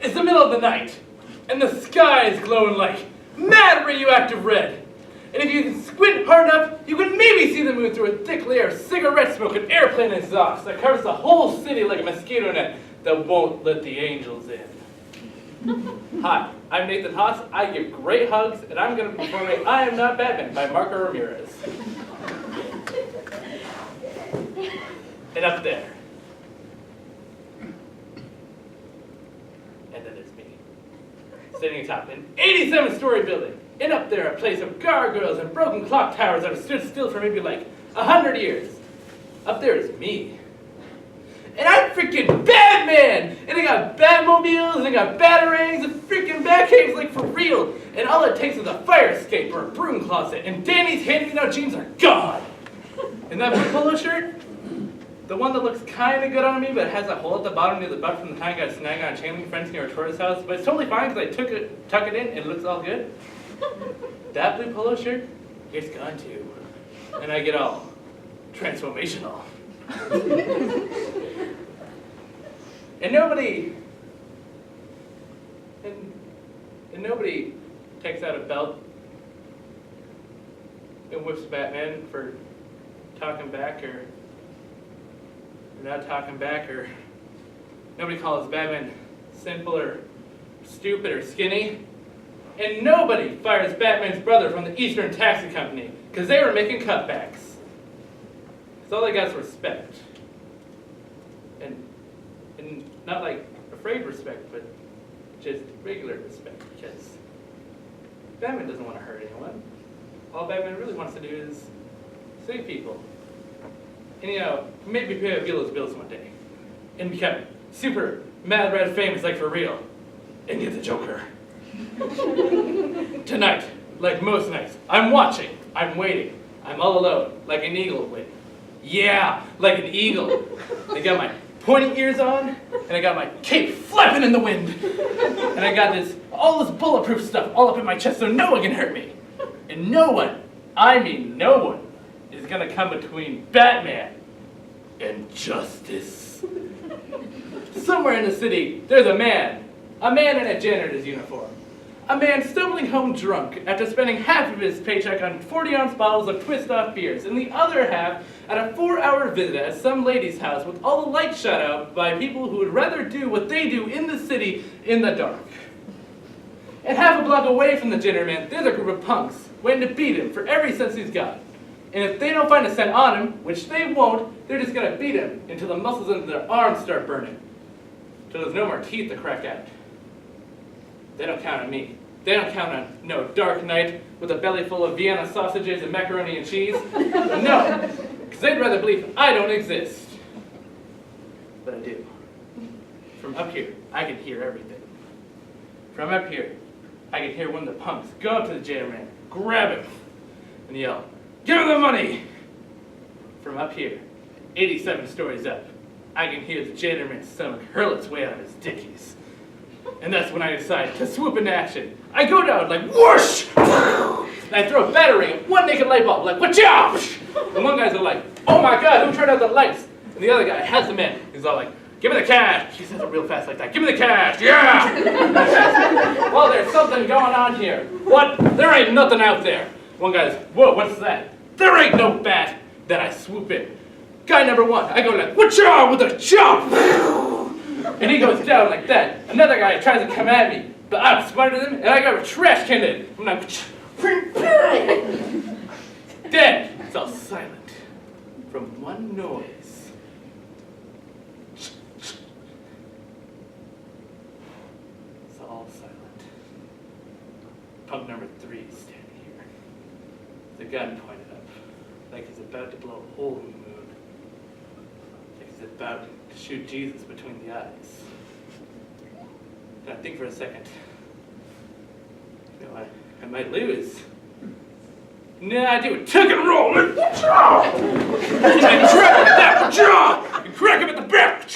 It's the middle of the night, and the sky is glowing like mad radioactive red. And if you can squint hard enough, you can maybe see the moon through a thick layer of cigarette smoke and airplane exhaust that covers the whole city like a mosquito net that won't let the angels in. Hi, I'm Nathan Haas. I give great hugs, and I'm going to be performing I Am Not Batman by Marco Ramirez. And up there, and then there's me, sitting atop an 87-story building. And up there, a place of gargoyles and broken clock towers that have stood still for maybe like 100 years. Up there is me. And I'm freaking Batman! And I got Batmobiles, and I got Batarangs, and freaking Batcaves like for real. And all it takes is a fire escape or a broom closet, and Danny's hand-me-down jeans are gone. And that blue polo shirt? The one that looks kind of good on me, but has a hole at the bottom near the butt from the time I got snagged on a chain link fence near a tourist house. But it's totally fine because I tuck it in and it looks all good. That blue polo shirt, it's gone too. And I get all transformational. And nobody takes out a belt and whips Batman for talking back or not talking back, or nobody calls Batman simple or stupid or skinny. And nobody fires Batman's brother from the Eastern Taxi Company because they were making cutbacks. Because all they got is respect. And not like afraid respect, but just regular respect. Because Batman doesn't want to hurt anyone. All Batman really wants to do is save people. And maybe pay a those bills one day. And become super mad red famous like for real. And get the Joker. Tonight, like most nights, I'm watching, I'm waiting, I'm all alone, like an eagle waiting. Yeah, like an eagle. I got my pointy ears on, and I got my cape flapping in the wind. And I got all this bulletproof stuff all up in my chest so no one can hurt me. And no one, I mean no one, is gonna come between Batman and justice. Somewhere in the city, there's a man in a janitor's uniform. A man stumbling home drunk after spending half of his paycheck on 40-ounce bottles of twist-off beers and the other half at a 4-hour visit at some lady's house with all the lights shut out by people who would rather do what they do in the city in the dark. And half a block away from the janitor man, there's a group of punks waiting to beat him for every cent he's got. And if they don't find a cent on him, which they won't, they're just going to beat him until the muscles in their arms start burning. Till there's no more teeth to crack out. They don't count on me. They don't count on no Dark Knight with a belly full of Vienna sausages and macaroni and cheese. No, because they'd rather believe I don't exist. But I do. From up here, I can hear everything. From up here, I can hear one of the punks go up to the janitor man, grab him, and yell, "Give him the money!" From up here, 87 stories up, I can hear the janitor man's stomach hurl its way out of his dickies. And that's when I decide to swoop into action. I go down like whoosh! And I throw a battering at one naked light bulb, like whatcha! And one guy's all like, "Oh my god, who turned out the lights?" And the other guy has the man. He's all like, "Give me the cash." He says it real fast like that. "Give me the cash, yeah!" Well, there's something going on here. What? There ain't nothing out there. One guy's, "Whoa, what's that?" "There ain't no bat." Then I swoop in. Guy number one, I go like, whatcha with a chop! And he goes down like that. Another guy tries to come at me, but I'm smarter than him, and I got a trash can in. And I'm then it's all silent from one noise. It's all silent. Punk number 3 is standing here. The gun pointed up, like he's about to blow a hole in the moon. Like he's about to shoot Jesus between the eyes. And I think for a second, I might lose. No, I do a tuck and roll, and I grab him at that jaw, and crack him at the back.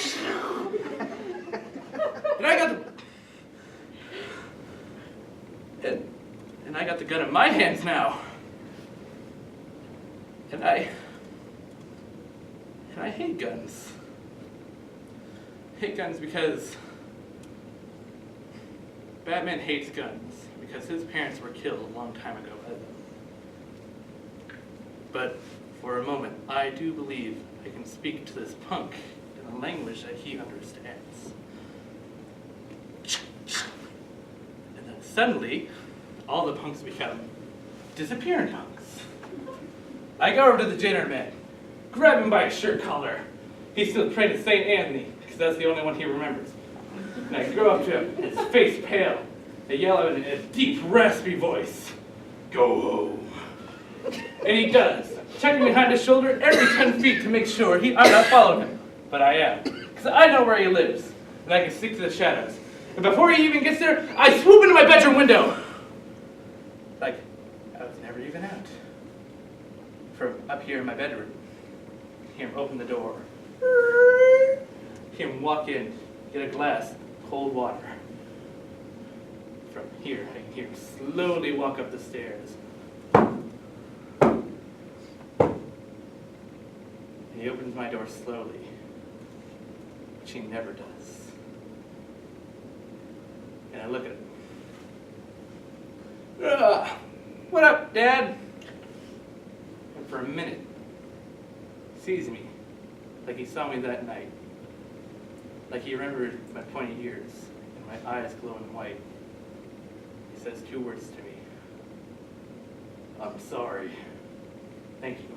And I got the gun in my hands now. And I hate guns. I hate guns because Batman hates guns because his parents were killed a long time ago by them. But for a moment, I do believe I can speak to this punk in a language that he understands. And then suddenly, all the punks become disappearing punks. I go over to the janitor man, grab him by his shirt collar. He's still praying to St. Anthony, because that's the only one he remembers. And I go up to him, his face pale. I yell at him in a deep, raspy voice, "Go home." And he does, checking behind his shoulder every 10 feet to make sure I'm not following him. But I am, because I know where he lives, and I can stick to the shadows. And before he even gets there, I swoop into my bedroom window. Like, I was never even out. From up here in my bedroom, I hear him open the door. Hear him walk in, get a glass of cold water. From here, I can hear him slowly walk up the stairs. And he opens my door slowly, which he never does. And I look at him. What up, Dad? And for a minute, he sees me like he saw me that night. Like he remembered my pointy ears and my eyes glowing white. He says 2 words to me. "I'm sorry. Thank you."